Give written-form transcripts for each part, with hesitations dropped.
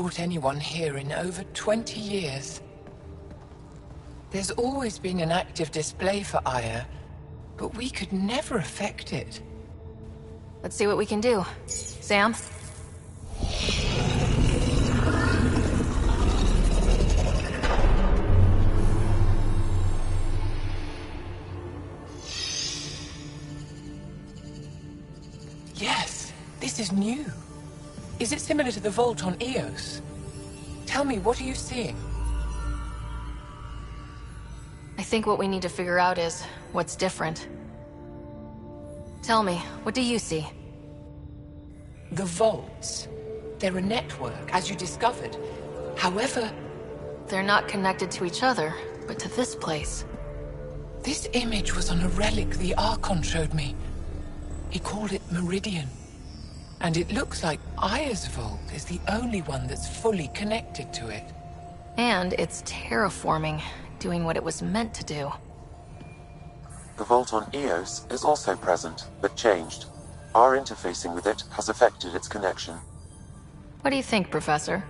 brought anyone here in over 20 years. There's always been an active display for Aya, but we could never affect it. Let's see what we can do. Sam? Yes, this is new. Is it similar to the vault on Eos? Tell me, what are you seeing? I think what we need to figure out is what's different. Tell me, what do you see? The vaults. They're a network, as you discovered. However, They're not connected to each other, but to this place. this image was on a relic the Archon showed me. He called it Meridian. And it looks like Aya's vault is the only one that's fully connected to it. And it's terraforming, doing what it was meant to do. The vault on Eos is also present, but changed. Our interfacing with it has affected its connection. What do you think, Professor?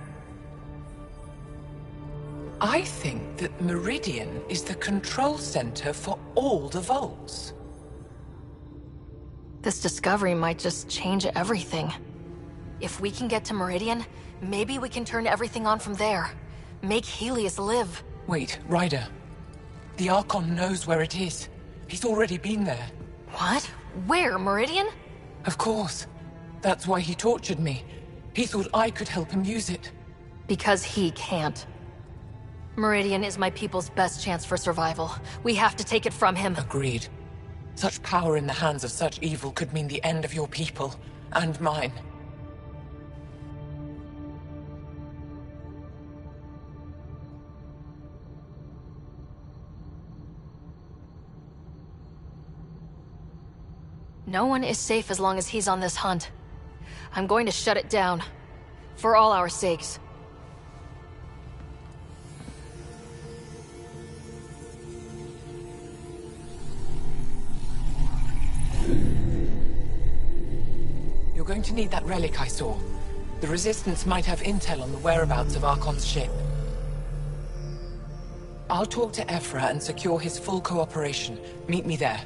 I think that Meridian is the control center for all the vaults. This discovery might just change everything. If we can get to Meridian, maybe we can turn everything on from there. Make Helios live. Wait, Ryder. The Archon knows where it is. He's already been there. What? Where? Meridian? Of course. That's why he tortured me. He thought I could help him use it. Because he can't. Meridian is my people's best chance for survival. We have to take it from him. Agreed. Such power in the hands of such evil could mean the end of your people, and mine. No one is safe as long as he's on this hunt. I'm going to shut it down. For all our sakes. You're going to need that relic I saw. The Resistance might have intel on the whereabouts of Archon's ship. I'll talk to Ephra and secure his full cooperation. Meet me there.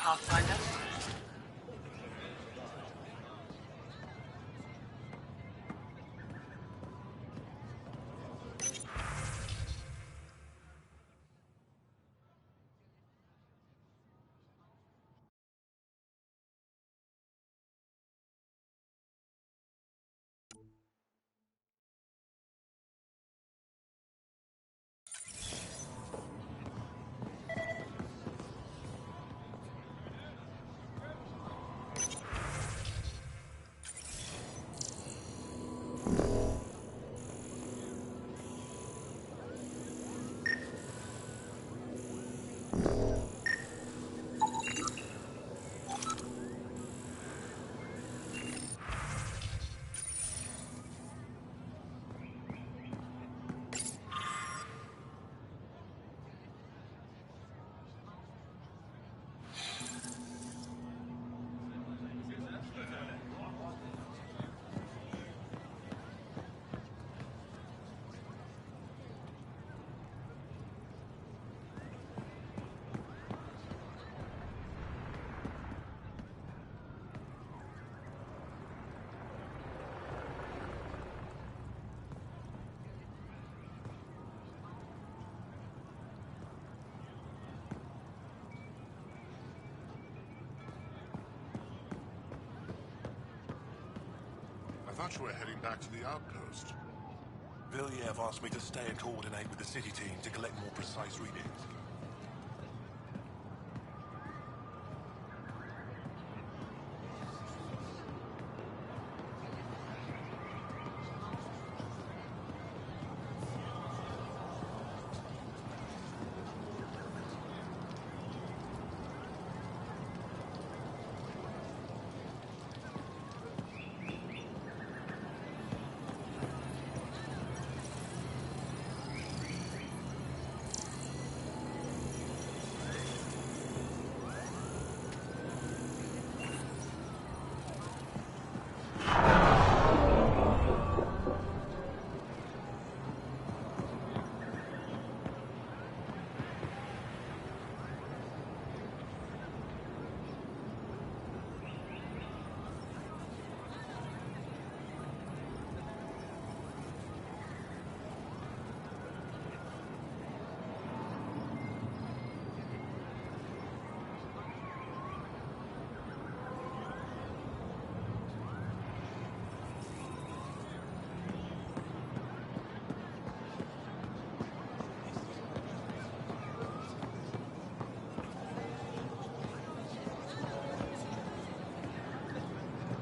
Pathfinder? thought you were heading back to the outpost. Villiers asked me to stay and coordinate with the city team to collect more precise readings.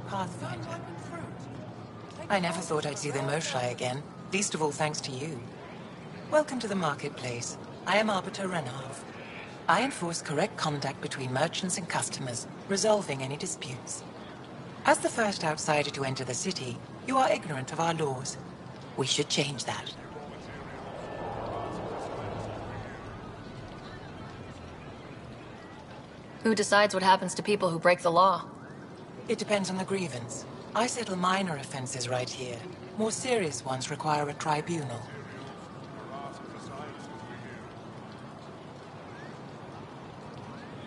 Pathfinder. I never thought I'd see the Moshlai again, least of all thanks to you. Welcome to the marketplace. I am Arbiter Renav. I enforce correct contact between merchants and customers, resolving any disputes. As the first outsider to enter the city, you are ignorant of our laws. We should change that. Who decides what happens to people who break the law? It depends on the grievance. I settle minor offenses right here. More serious ones require a tribunal.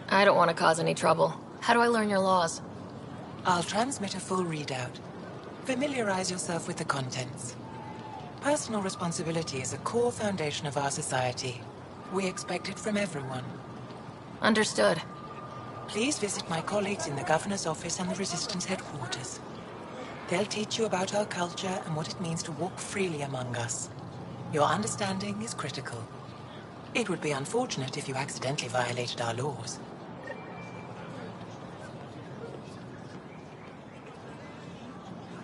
I don't want to cause any trouble. How do I learn your laws? I'll transmit a full readout. Familiarize yourself with the contents. Personal responsibility is a core foundation of our society. We expect it from everyone. Understood. Please visit my colleagues in the Governor's office and the Resistance headquarters. They'll teach you about our culture and what it means to walk freely among us. Your understanding is critical. It would be unfortunate if you accidentally violated our laws.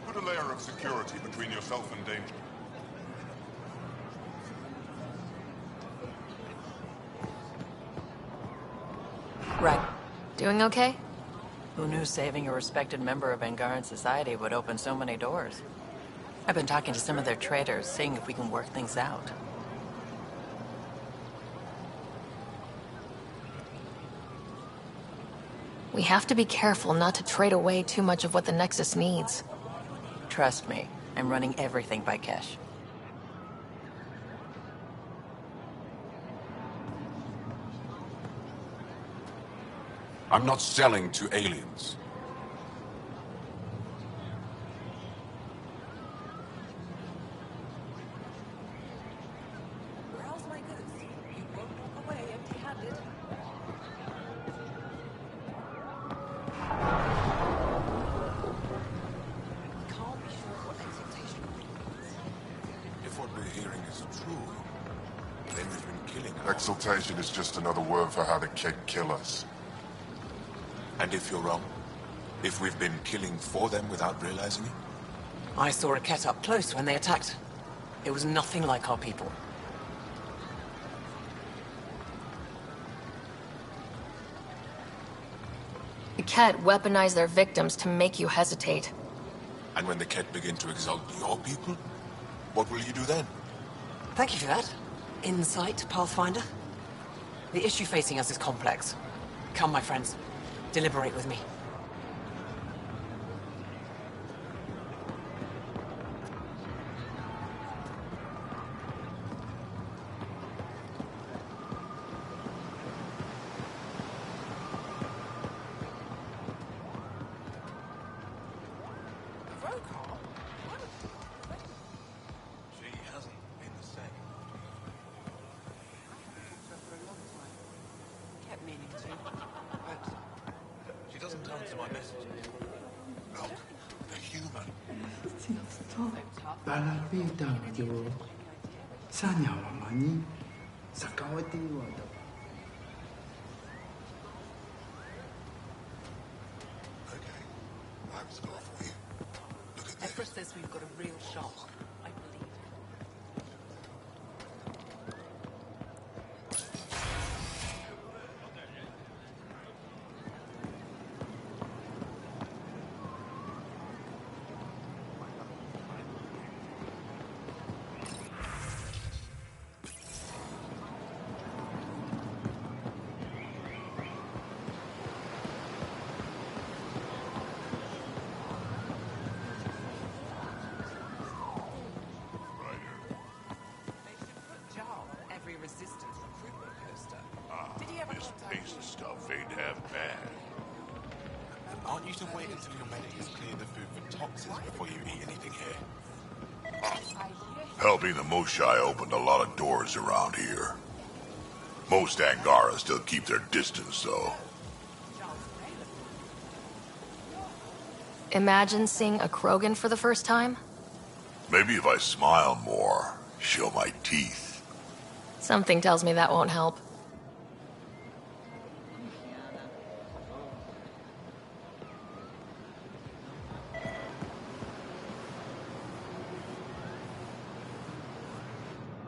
Put a layer of security between yourself and danger. Right. Doing okay? Who knew saving a respected member of Angaran society would open so many doors? I've been talking to some of their traders, seeing if we can work things out. We have to be careful not to trade away too much of what the Nexus needs. Trust me, I'm running everything by Kesh. I'm not selling to aliens. Browse my goods. You won't walk away empty-handed. Can't be sure what exaltation means. If what we're hearing is true, then we've been killing our... Exaltation is just another word for how the Keg kill us. And if you're wrong? If we've been killing for them without realizing it? I saw a Ket up close when they attacked. It was nothing like our people. The Ket weaponize their victims to make you hesitate. And when the Ket begin to exalt your people, what will you do then? Thank you for that. Insight, Pathfinder. The issue facing us is complex. Come, my friends. Deliberate with me. She hasn't been the same. Kept meaning to, but She doesn't answer my messages. Look, the human. I'm score for you. Look at this. Empress says we've got a real shot. I believe. This pace of stuff ain't half bad. Aren't you to wait until your medic has cleared the food for toxins before you eat anything here? Helping the Moshai opened a lot of doors around here. Most Angara still keep their distance, though. Imagine seeing a Krogan for the first time? Maybe if I smile more, show my teeth. Something tells me that won't help.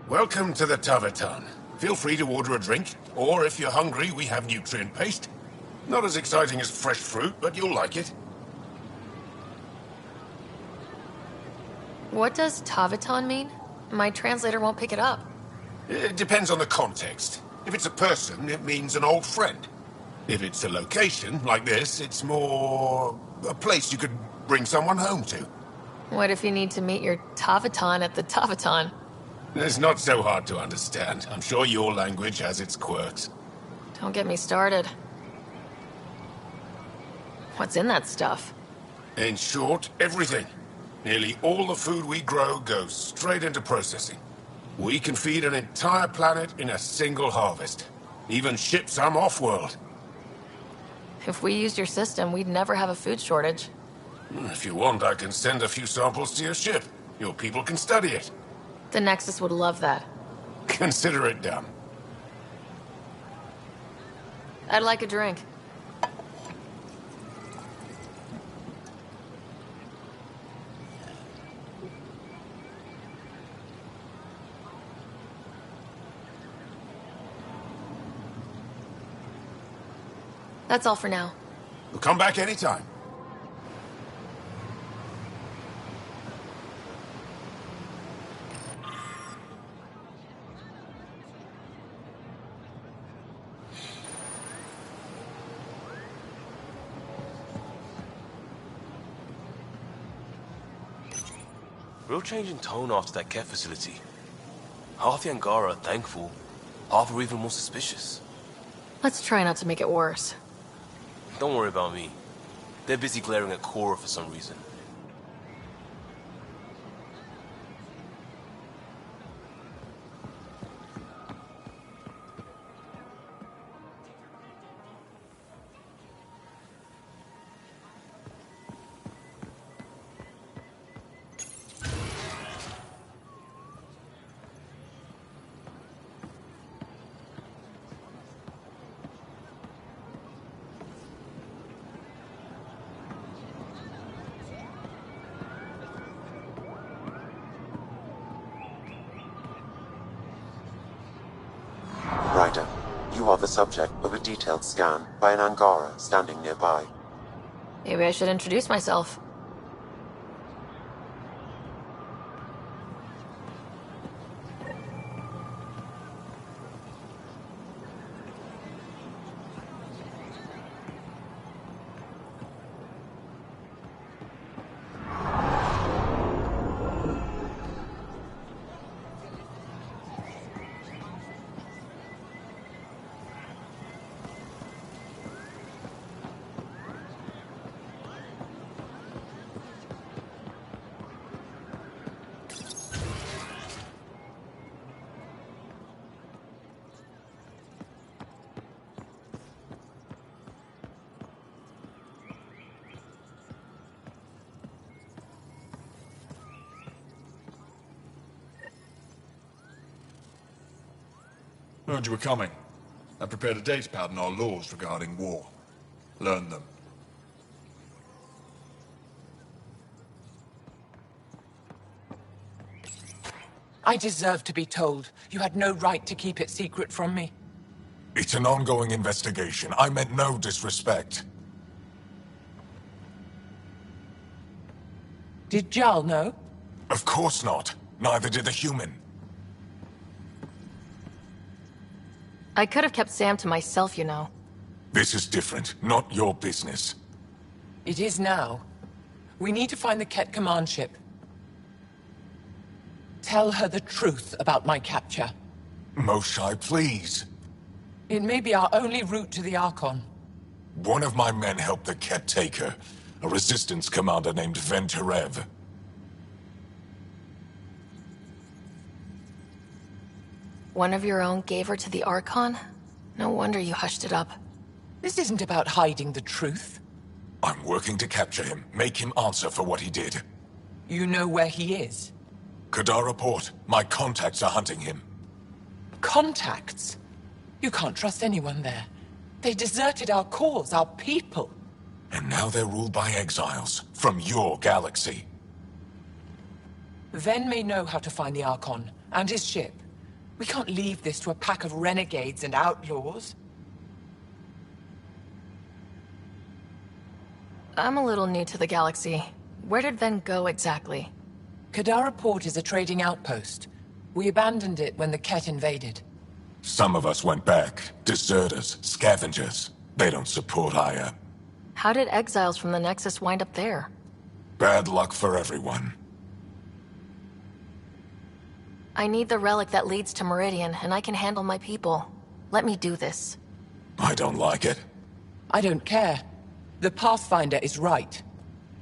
Welcome to the Taverton. Feel free to order a drink, or if you're hungry, we have nutrient paste. Not as exciting as fresh fruit, but you'll like it. What does Taverton mean? My translator won't pick it up. It depends on the context. If it's a person, it means an old friend. If it's a location, like this, it's more a place you could bring someone home to. What if you need to meet your Taverton at the Taverton? It's not so hard to understand. I'm sure your language has its quirks. Don't get me started. What's in that stuff? In short, everything. Nearly all the food we grow goes straight into processing. We can feed an entire planet in a single harvest. Even ship some off-world. If we used your system, we'd never have a food shortage. If you want, I can send a few samples to your ship. Your people can study it. The Nexus would love that. Consider it done. I'd like a drink. That's all for now. We'll come back anytime. Real change in tone after that care facility. Half the Angara are thankful, half are even more suspicious. Let's try not to make it worse. Don't worry about me. They're busy glaring at Cora for some reason. Ryder, you are the subject of a detailed scan by an Angara standing nearby. Maybe I should introduce myself. Heard you were coming. I prepared a data pad on our laws regarding war. Learn them. I deserve to be told. You had no right to keep it secret from me. It's an ongoing investigation. I meant no disrespect. Did Jarl know? Of course not. Neither did the human. I could have kept Sam to myself, you know. This is different. Not your business. It is now. We need to find the Ket command ship. Tell her the truth about my capture. Moshai, please. It may be our only route to the Archon. One of my men helped the Ket take her. A resistance commander named Venturev. One of your own gave her to the Archon? No wonder you hushed it up. This isn't about hiding the truth. I'm working to capture him, make him answer for what he did. You know where he is? Kadara Port. My contacts are hunting him. Contacts? You can't trust anyone there. They deserted our cause, our people. And now they're ruled by exiles from your galaxy. Ven may know how to find the Archon and his ship. We can't leave this to a pack of renegades and outlaws. I'm a little new to the galaxy. Where did Ven go exactly? Kadara Port is a trading outpost. We abandoned it when the Ket invaded. Some of us went back. Deserters, scavengers. They don't support Aya. How did exiles from the Nexus wind up there? Bad luck for everyone. I need the relic that leads to Meridian, and I can handle my people. Let me do this. I don't like it. I don't care. The Pathfinder is right.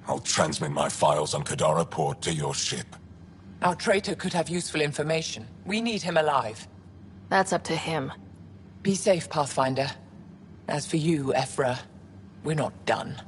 I'll transmit my files on Kadara Port to your ship. Our traitor could have useful information. We need him alive. That's up to him. Be safe, Pathfinder. As for you, Ephra, we're not done.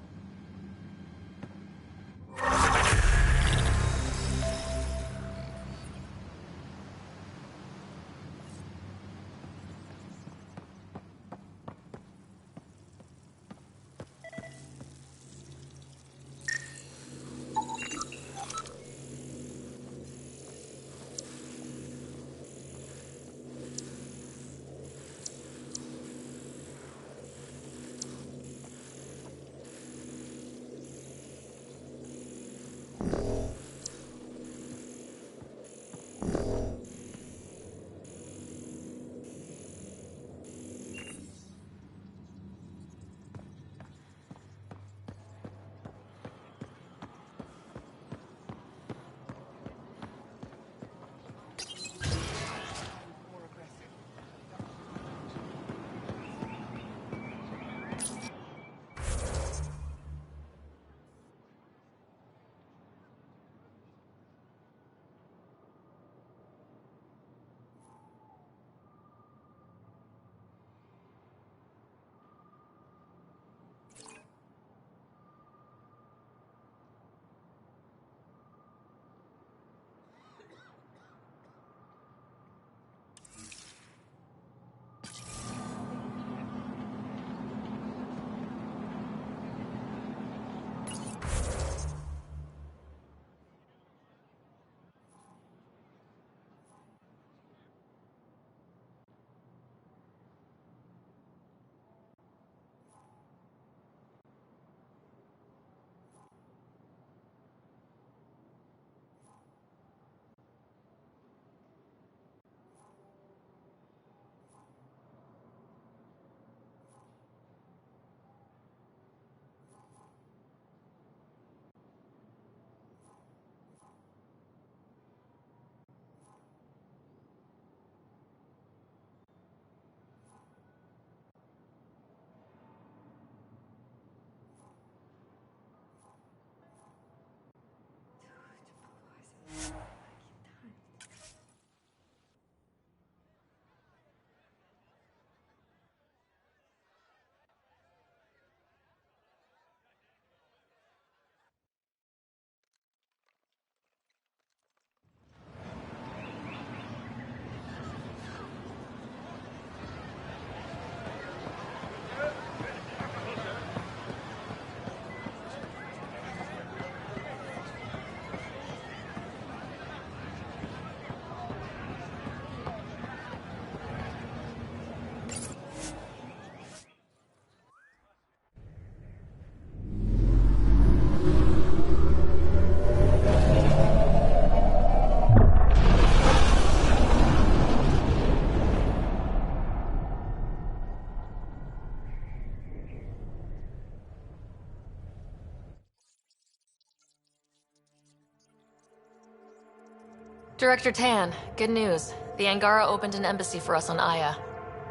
Director Tan, good news. The Angara opened an embassy for us on Aya.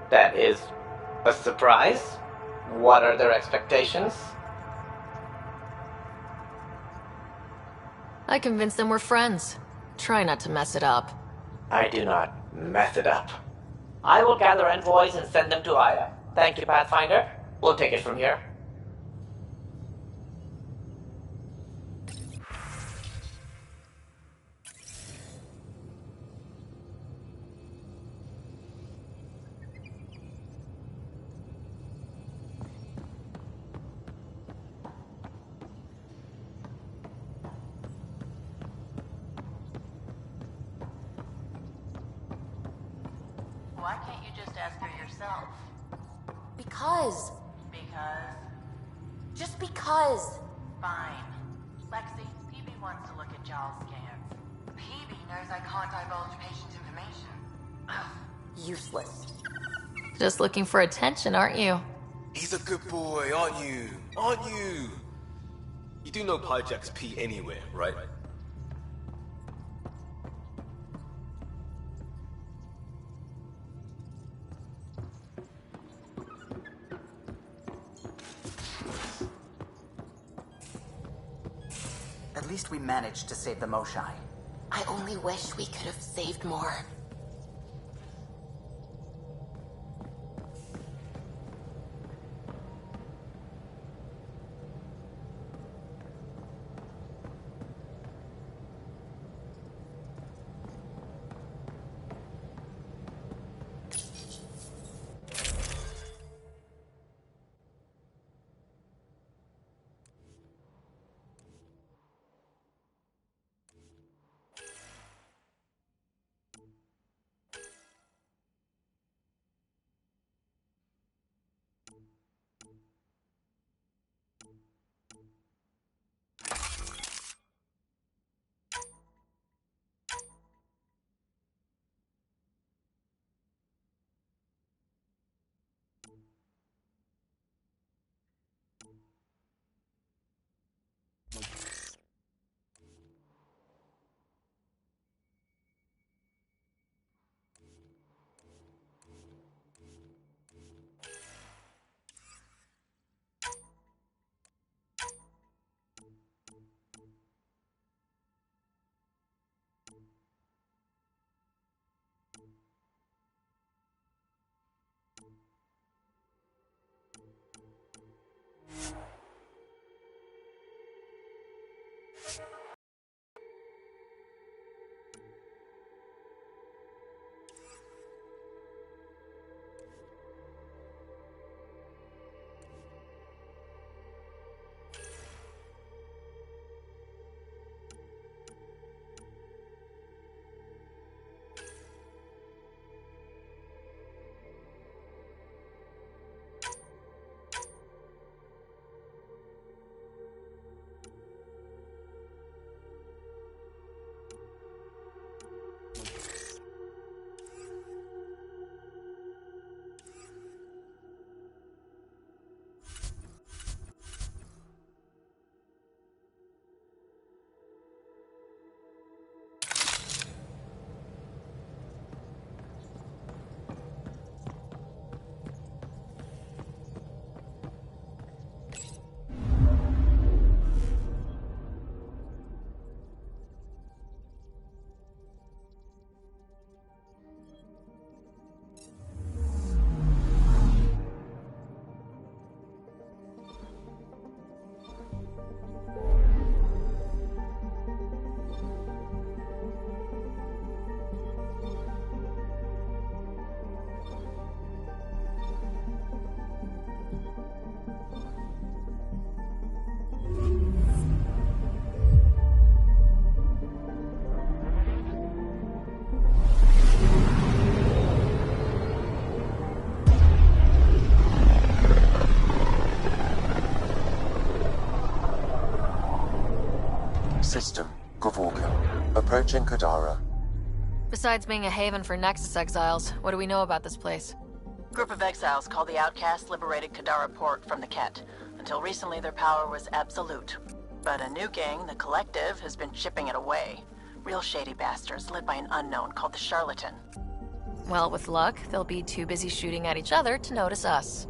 That is a surprise. What are their expectations? I convinced them we're friends. Try not to mess it up. I do not mess it up. I will gather envoys and send them to Aya. Thank you, Pathfinder. We'll take it from here. Why can't you just ask her yourself? Because. Because? Just because. Fine. Lexi, PB wants to look at y'all's scans. PB knows I can't divulge patient information. Useless. Just looking for attention, aren't you? He's a good boy, aren't you? Aren't you? You do know Pyjack's pee anywhere, right? At least we managed to save the Moshai. I only wish we could have saved more. System, Gavorka. Approaching Kadara. Besides being a haven for Nexus exiles, what do we know about this place? Group of exiles called the Outcast liberated Kadara Port from the Ket. Until recently, their power was absolute. But a new gang, the Collective, has been chipping it away. Real shady bastards led by an unknown called the Charlatan. Well, with luck, they'll be too busy shooting at each other to notice us.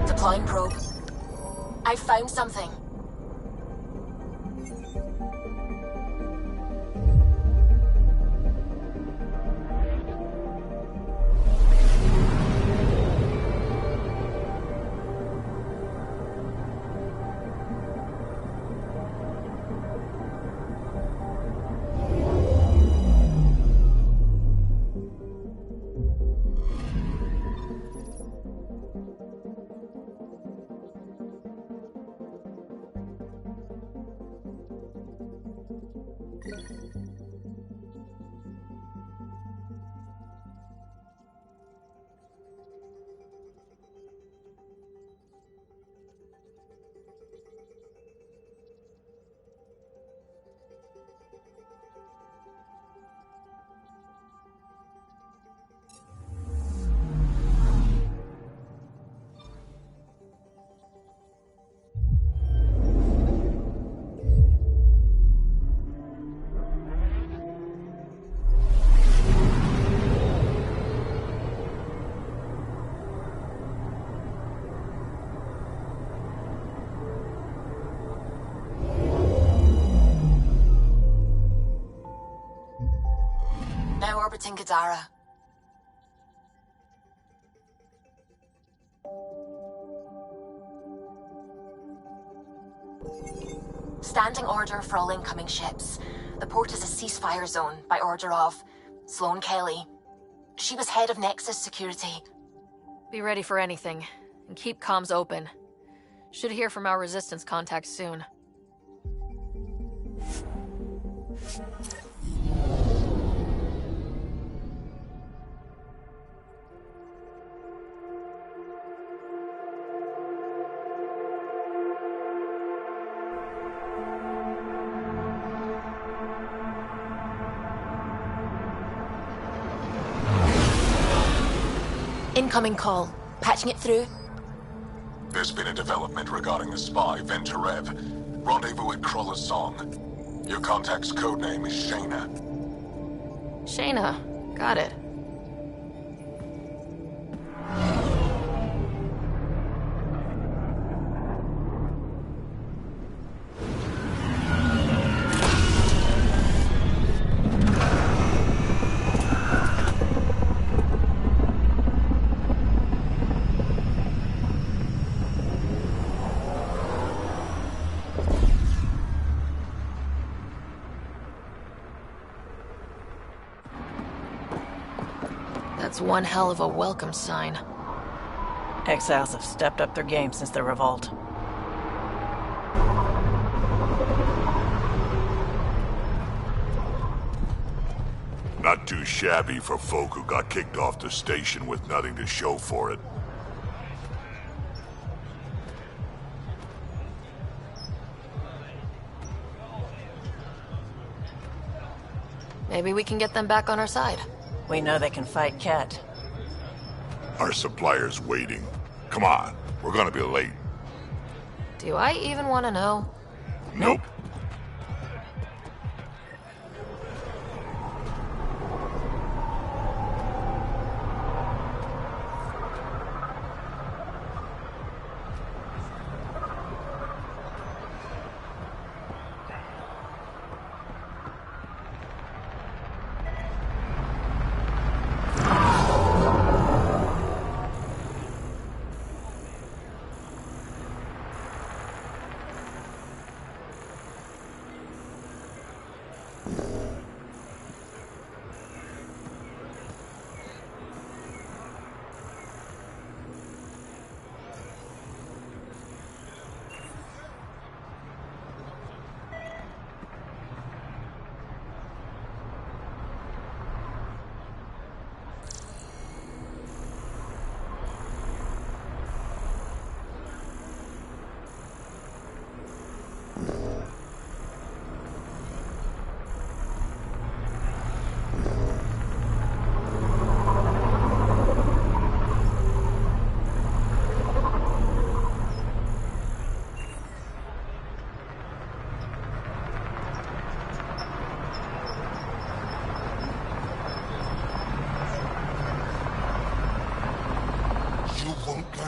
Deploying probe. I found something. Now orbiting Gadara. Standing order for all incoming ships. The port is a ceasefire zone by order of Sloane Kelly. She was head of Nexus Security. Be ready for anything, and keep comms open. Should hear from our Resistance contacts soon. Incoming call. Patching it through. There's been a development regarding the spy, Venturev. Rendezvous at Kroller's Song. Your contact's codename is Shayna. Shayna. Got it. That's one hell of a welcome sign. Exiles have stepped up their game since the revolt. Not too shabby for folk who got kicked off the station with nothing to show for it. Maybe we can get them back on our side. We know they can fight Ket. Our supplier's waiting. Come on, we're gonna be late. Do I even want to know? Nope.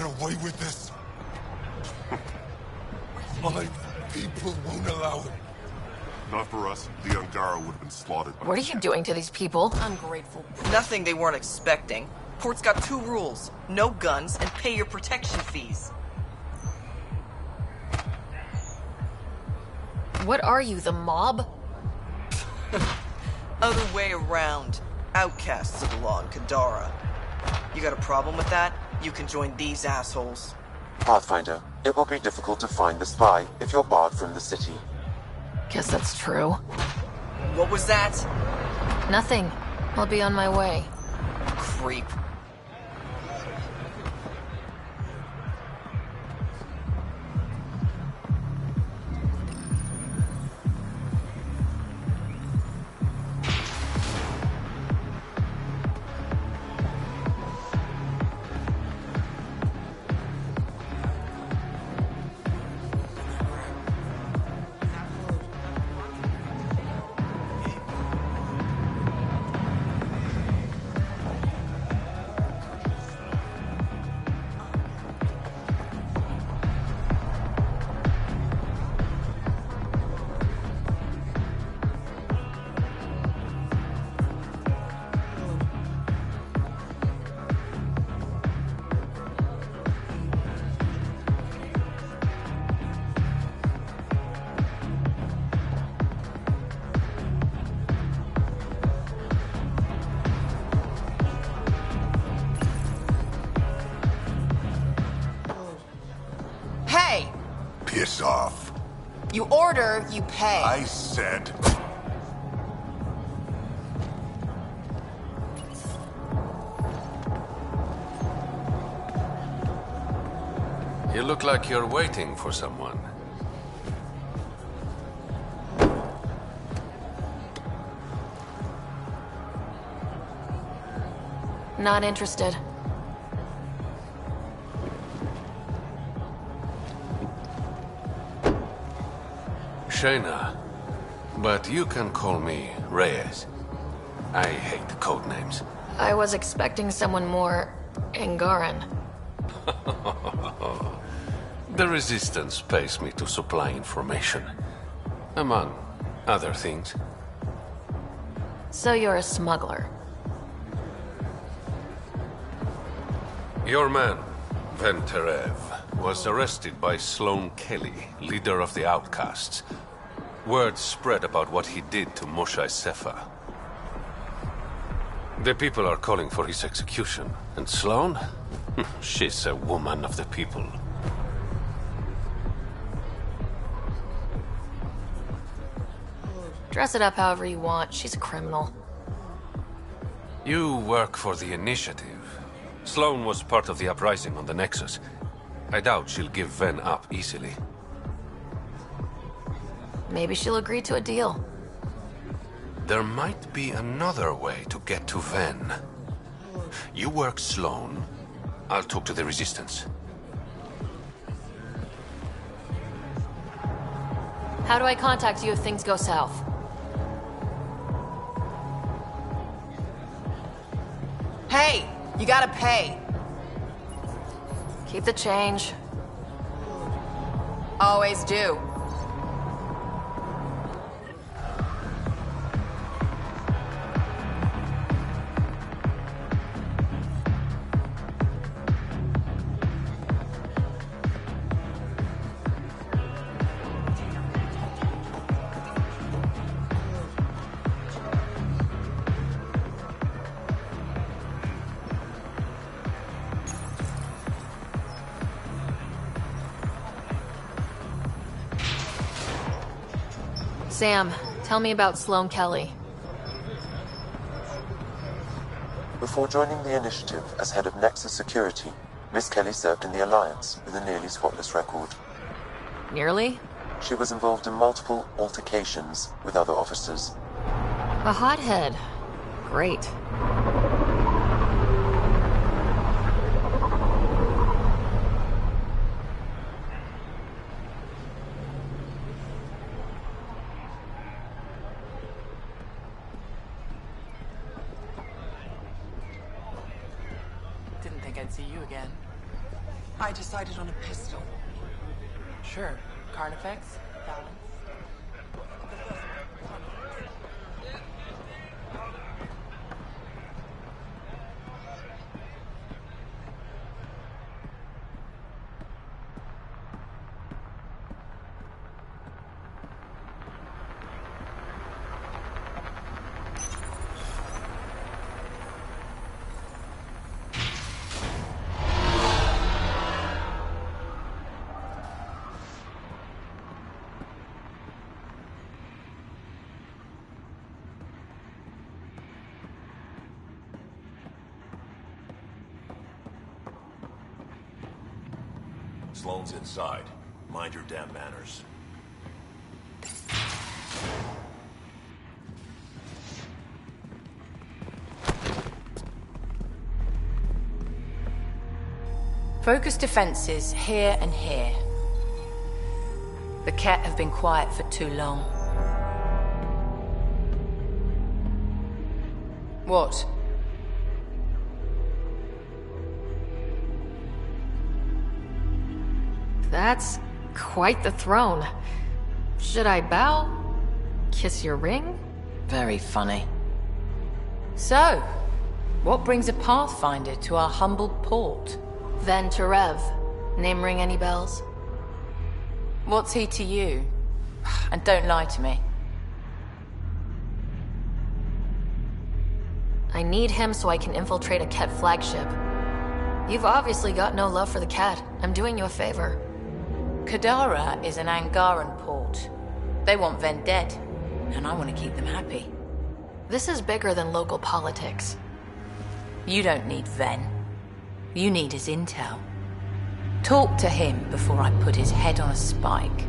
away with this? My people won't allow it. Not for us. The Angara would have been slaughtered. What are you doing to these people? Ungrateful. Nothing they weren't expecting. Port's got 2 rules. No guns and pay your protection fees. What are you, the mob? Other way around. Outcasts of the law in Kadara. You got a problem with that? You can join these assholes. Pathfinder, it will be difficult to find the spy if you're barred from the city. Guess that's true. What was that? Nothing. I'll be on my way. Creep. Piss off. You order, you pay. I said... You look like you're waiting for someone. Not interested. Shayna, but you can call me Reyes. I hate code names. I was expecting someone more Angaran. The Resistance pays me to supply information, among other things. So you're a smuggler. Your man, Venterev, was arrested by Sloane Kelly, leader of the Outcasts. Word spread about what he did to Moshae Sefa. The people are calling for his execution. And Sloane? She's a woman of the people. Dress it up however you want. She's a criminal. You work for the Initiative. Sloane was part of the uprising on the Nexus. I doubt she'll give Ven up easily. Maybe she'll agree to a deal. There might be another way to get to Ven. You work Sloane. I'll talk to the Resistance. How do I contact you if things go south? Hey! You gotta pay! Keep the change. Always do. Sam, tell me about Sloane Kelly. Before joining the Initiative as head of Nexus Security, Miss Kelly served in the Alliance with a nearly spotless record. Nearly? She was involved in multiple altercations with other officers. A hothead. Great. Didn't think I'd see you again. I decided on a pistol. Sure. Carnifex, balance. Sloane's inside. Mind your damn manners. Focus defenses here and here. The Ket have been quiet for too long. What? That's quite the throne. Should I bow? Kiss your ring? Very funny. So, what brings a Pathfinder to our humble port? Ven Terev. Name ring any bells? What's he to you? And don't lie to me. I need him so I can infiltrate a Ket flagship. You've obviously got no love for the Ket. I'm doing you a favor. Kadara is an Angaran port. They want Ven dead, and I want to keep them happy. This is bigger than local politics. You don't need Ven. You need his intel. Talk to him before I put his head on a spike.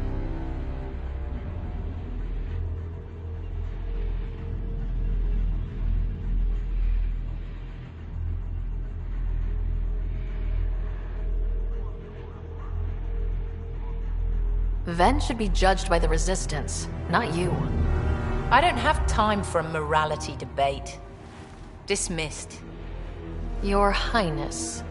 Ven should be judged by the Resistance, not you. I don't have time for a morality debate. Dismissed. Your Highness.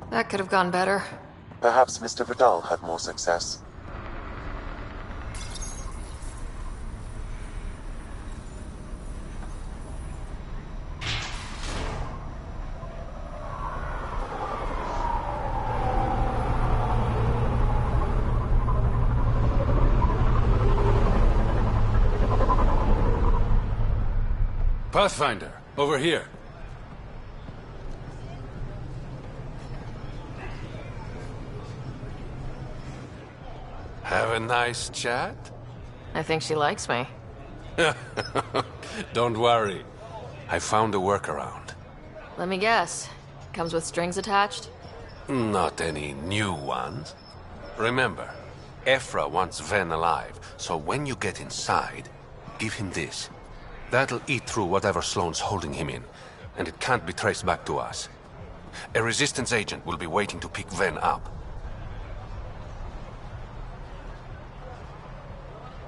That could have gone better. Perhaps Mr. Vidal had more success. Pathfinder, over here. Have a nice chat? I think she likes me. Don't worry. I found a workaround. Let me guess. Comes with strings attached? Not any new ones. Remember, Ephra wants Ven alive, so when you get inside, give him this. That'll eat through whatever Sloane's holding him in, and it can't be traced back to us. A Resistance agent will be waiting to pick Ven up.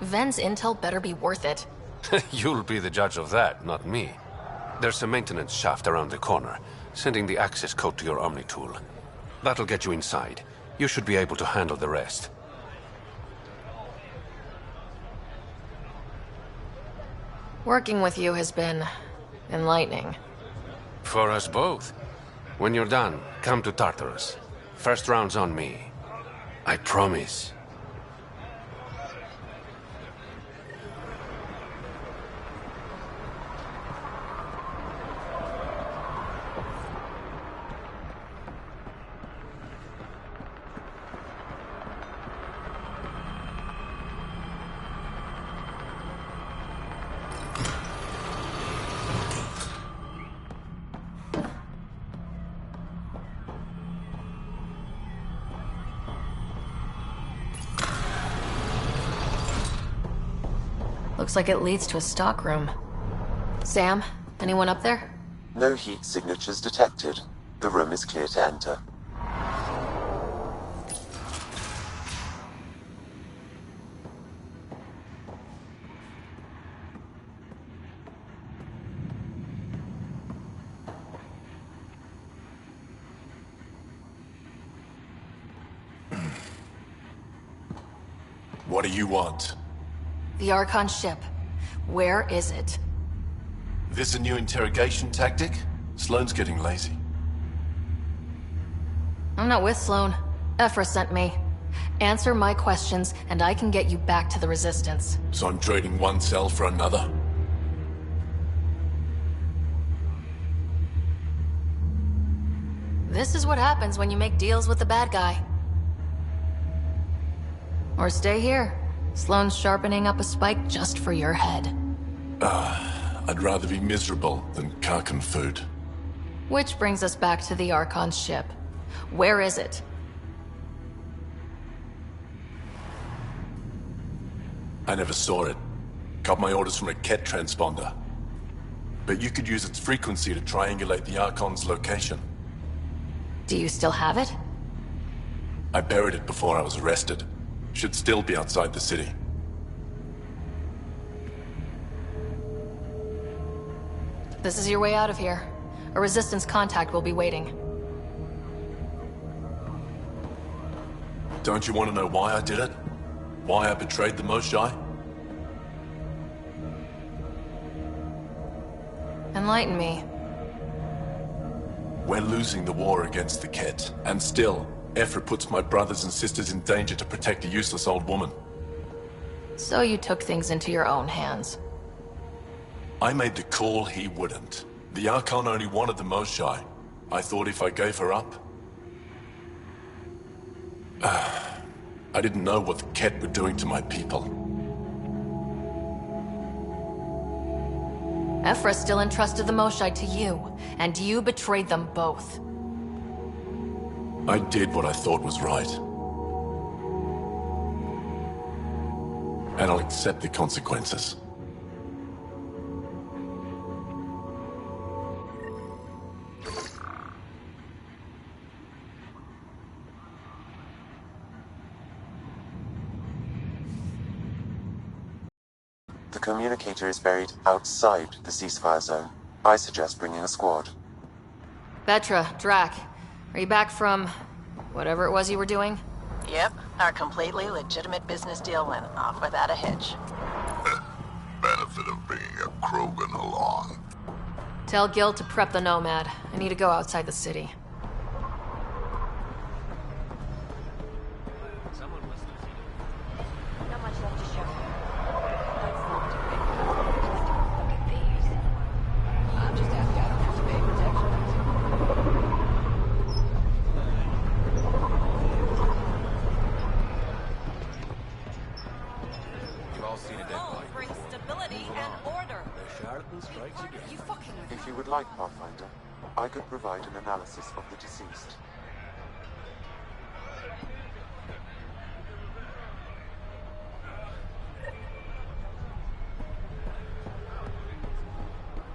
Ven's intel better be worth it. You'll be the judge of that, not me. There's a maintenance shaft around the corner, sending the access code to your Omni tool. That'll get you inside. You should be able to handle the rest. Working with you has been enlightening. For us both. When you're done, come to Tartarus. First round's on me. I promise. Looks like it leads to a stockroom. Sam, anyone up there? No heat signatures detected. The room is clear to enter. What do you want? The Archon ship. Where is it? This a new interrogation tactic? Sloane's getting lazy. I'm not with Sloane. Ephra sent me. Answer my questions, and I can get you back to the Resistance. So I'm trading one cell for another? This is what happens when you make deals with the bad guy. Or stay here. Sloane's sharpening up a spike just for your head. I'd rather be miserable than carcon food. Which brings us back to the Archon's ship. Where is it? I never saw it. Got my orders from a Ket transponder. But you could use its frequency to triangulate the Archon's location. Do you still have it? I buried it before I was arrested. Should still be outside the city. This is your way out of here. A Resistance contact will be waiting. Don't you want to know why I did it? Why I betrayed the Moshae? Enlighten me. We're losing the war against the Ket, and still, Ephra puts my brothers and sisters in danger to protect a useless old woman. So you took things into your own hands. I made the call he wouldn't. The Archon only wanted the Moshae. I thought if I gave her up... I didn't know what the Ket were doing to my people. Ephra still entrusted the Moshae to you, and you betrayed them both. I did what I thought was right. And I'll accept the consequences. The communicator is buried outside the ceasefire zone. I suggest bringing a squad. Vetra, Drac, are you back from... whatever it was you were doing? Yep, our completely legitimate business deal went off without a hitch. Benefit of bringing a Krogan along. Tell Gil to prep the Nomad. I need to go outside the city. If you would like, Pathfinder, I could provide an analysis of the deceased.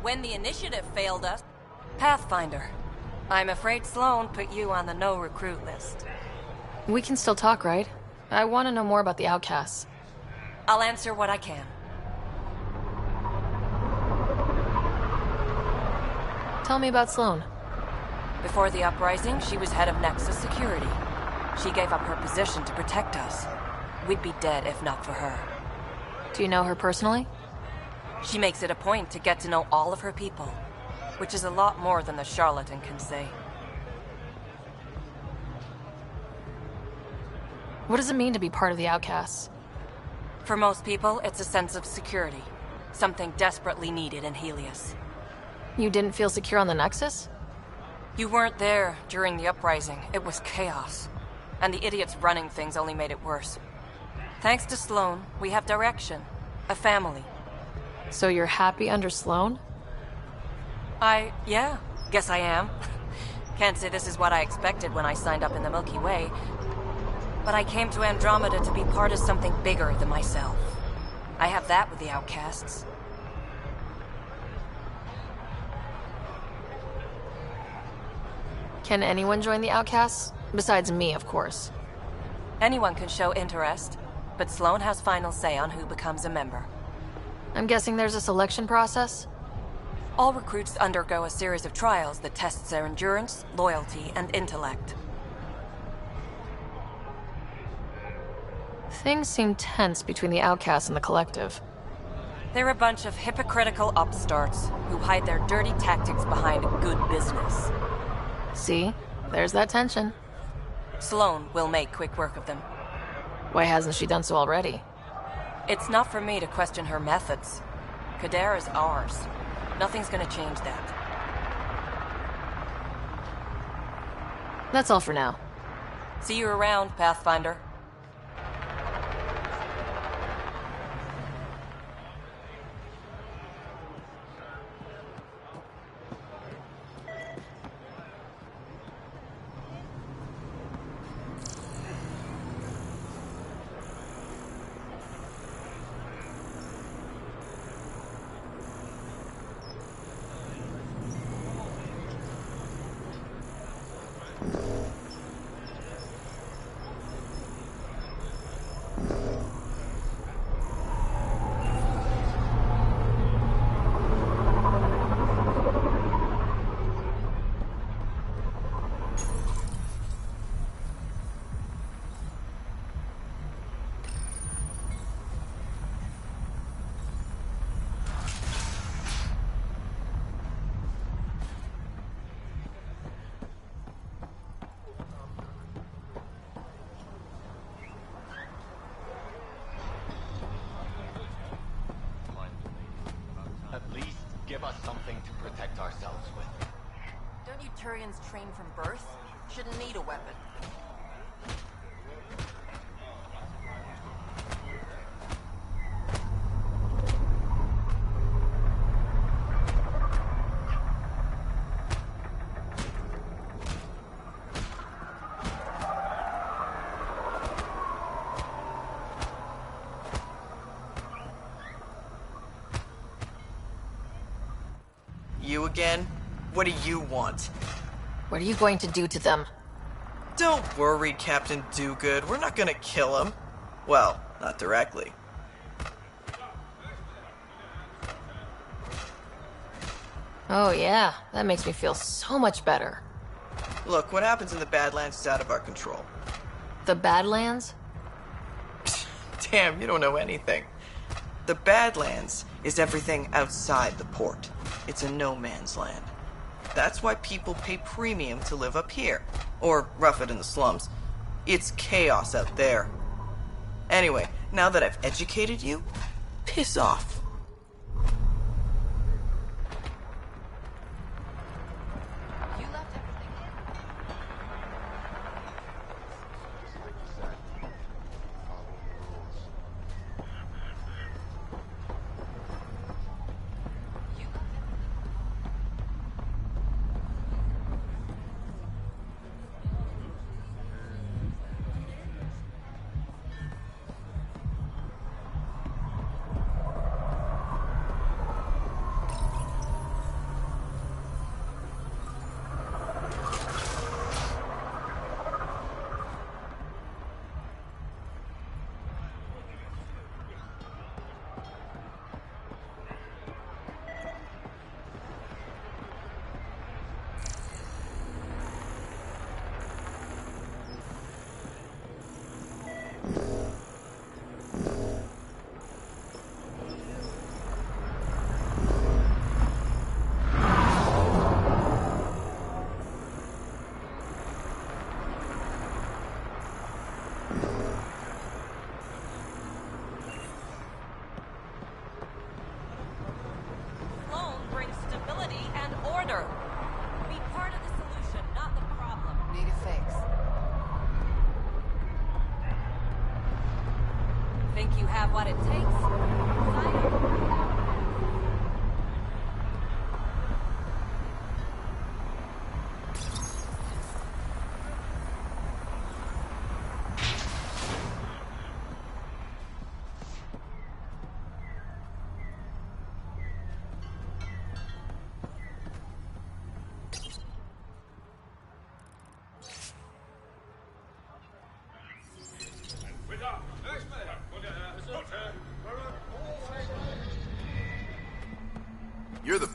When the initiative failed us... Pathfinder, I'm afraid Sloane put you on the no-recruit list. We can still talk, right? I want to know more about the outcasts. I'll answer what I can. Tell me about Sloane. Before the uprising, she was head of Nexus Security. She gave up her position to protect us. We'd be dead if not for her. Do you know her personally? She makes it a point to get to know all of her people, which is a lot more than the charlatan can say. What does it mean to be part of the outcasts? For most people, it's a sense of security. Something desperately needed in Helios. You didn't feel secure on the Nexus? You weren't there during the uprising. It was chaos. And the idiots running things only made it worse. Thanks to Sloane, we have direction. A family. So you're happy under Sloane? Yeah, guess I am. Can't say this is what I expected when I signed up in the Milky Way. But I came to Andromeda to be part of something bigger than myself. I have that with the outcasts. Can anyone join the outcasts? Besides me, of course. Anyone can show interest, but Sloane has final say on who becomes a member. I'm guessing there's a selection process? All recruits undergo a series of trials that tests their endurance, loyalty, and intellect. Things seem tense between the outcasts and the collective. They're a bunch of hypocritical upstarts who hide their dirty tactics behind good business. See? There's that tension. Sloane will make quick work of them. Why hasn't she done so already? It's not for me to question her methods. Kadera's ours. Nothing's gonna change that. That's all for now. See you around, Pathfinder. Give us something to protect ourselves with. Don't you Turians train from birth? Shouldn't need a weapon. You again? What do you want? What are you going to do to them? Don't worry, Captain Do-Good. We're not gonna kill him. Well, not directly. Oh yeah, that makes me feel so much better. Look, what happens in the Badlands is out of our control. The Badlands? Damn, you don't know anything. The Badlands is everything outside the port. It's a no man's land. That's why people pay premium to live up here. Or rough it in the slums. It's chaos out there. Anyway, now that I've educated you, piss off. What it takes. You're the...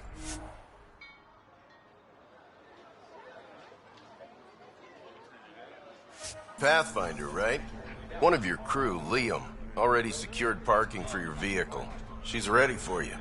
Pathfinder, right? One of your crew, Liam, already secured parking for your vehicle. She's ready for you.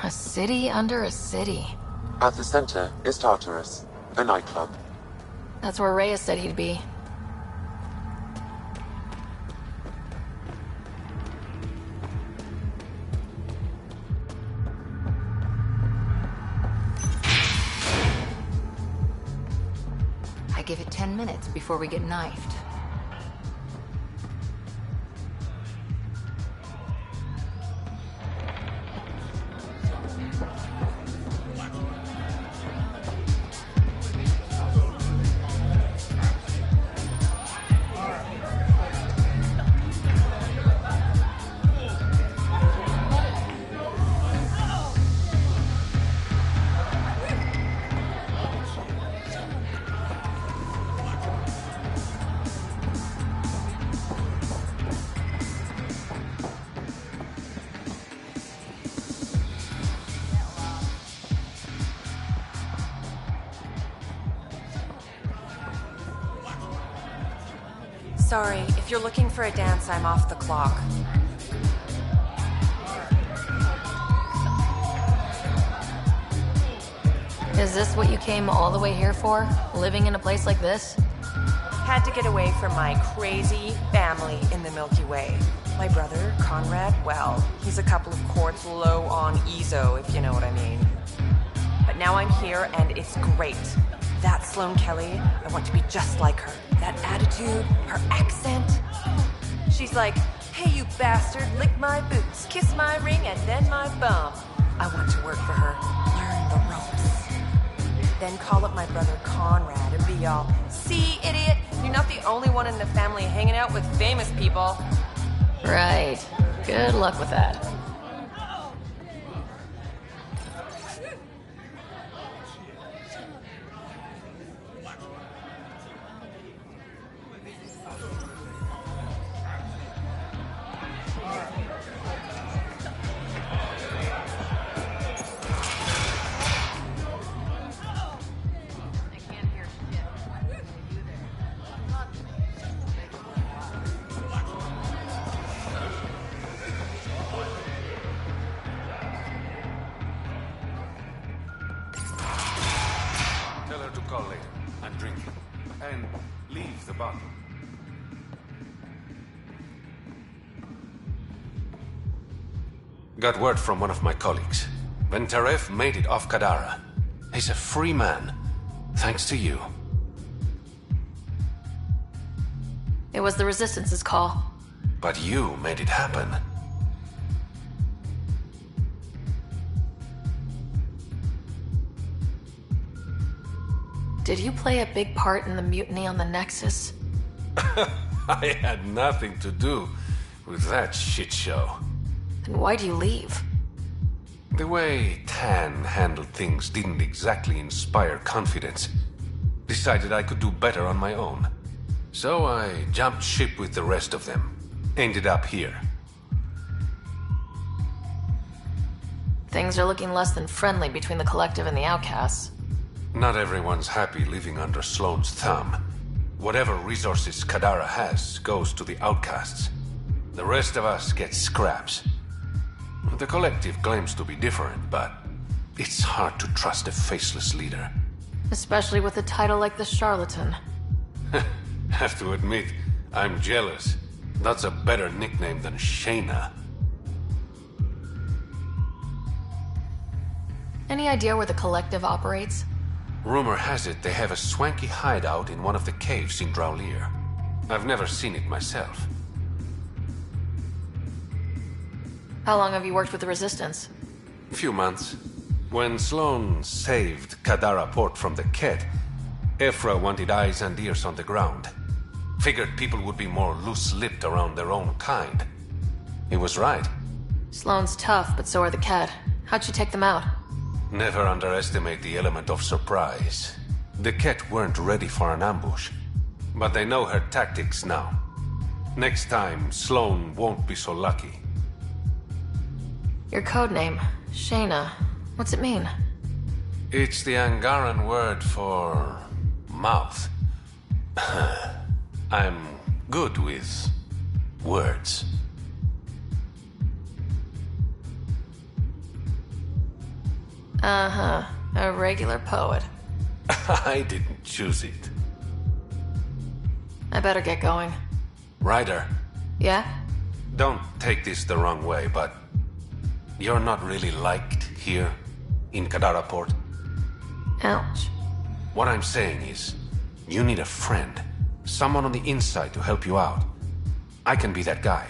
A city under a city. At the center is Tartarus, a nightclub. That's where Reyes said he'd be. I give it 10 minutes before we get knifed. Sorry, if you're looking for a dance, I'm off the clock. Is this what you came all the way here for? Living in a place like this? Had to get away from my crazy family in the Milky Way. My brother, Conrad, well, he's a couple of quarts low on EZO, if you know what I mean. But now I'm here, and it's great. That Sloane Kelly, I want to be just like her. That attitude, her accent. She's like, hey, you bastard, lick my boots, kiss my ring, and then my bum. I want to work for her, learn the ropes. Then call up my brother Conrad and be all, see, idiot, you're not the only one in the family hanging out with famous people. Right. Good luck with that. and leave the bottle. Got word from one of my colleagues. Venterev made it off Kadara. He's a free man, thanks to you. It was the Resistance's call. But you made it happen. Did you play a big part in the mutiny on the Nexus? I had nothing to do with that shit show. Then why do you leave? The way Tan handled things didn't exactly inspire confidence. Decided I could do better on my own. So I jumped ship with the rest of them. Ended up here. Things are looking less than friendly between the Collective and the Outcasts. Not everyone's happy living under Sloane's thumb. Whatever resources Kadara has goes to the Outcasts. The rest of us get scraps. The Collective claims to be different, but it's hard to trust a faceless leader. Especially with a title like the Charlatan. Have to admit, I'm jealous. That's a better nickname than Shayna. Any idea where the Collective operates? Rumor has it they have a swanky hideout in one of the caves in Draulir. I've never seen it myself. How long have you worked with the Resistance? A few months. When Sloane saved Kadara Port from the Kett, Ephra wanted eyes and ears on the ground. Figured people would be more loose-lipped around their own kind. He was right. Sloane's tough, but so are the Kett. How'd you take them out? Never underestimate the element of surprise. The Kett weren't ready for an ambush, but they know her tactics now. Next time, Sloane won't be so lucky. Your codename, Shayna. What's it mean? It's the Angaran word for mouth. I'm good with words. Uh-huh. A regular poet. I didn't choose it. I better get going. Ryder. Yeah? Don't take this the wrong way, but you're not really liked here in Kadara Port. Ouch. What I'm saying is, you need a friend. Someone on the inside to help you out. I can be that guy.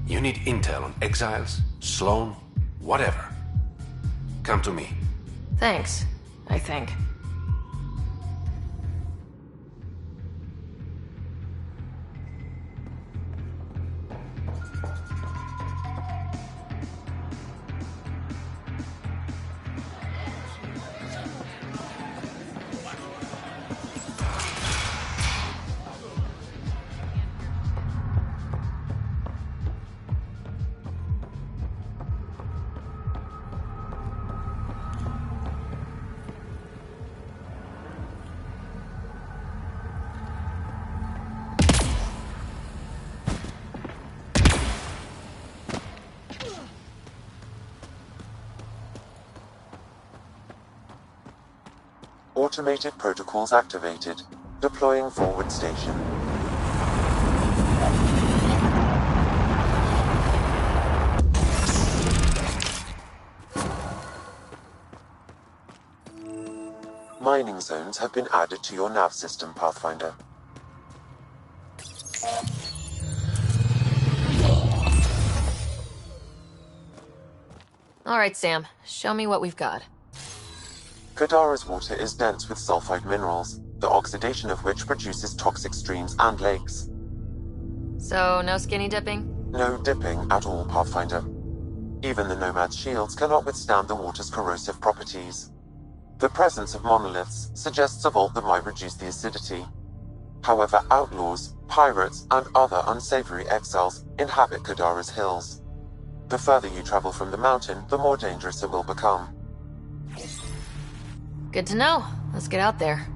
You need intel on exiles, Sloane, whatever. Come to me. Thanks, I think. Automated protocols activated. Deploying forward station. Mining zones have been added to your nav system, Pathfinder. All right, Sam. Show me what we've got. Kadara's water is dense with sulfide minerals, the oxidation of which produces toxic streams and lakes. So, no skinny dipping? No dipping at all, Pathfinder. Even the Nomad's shields cannot withstand the water's corrosive properties. The presence of monoliths suggests a vault that might reduce the acidity. However, outlaws, pirates, and other unsavory exiles inhabit Kadara's hills. The further you travel from the mountain, the more dangerous it will become. Good to know. Let's get out there.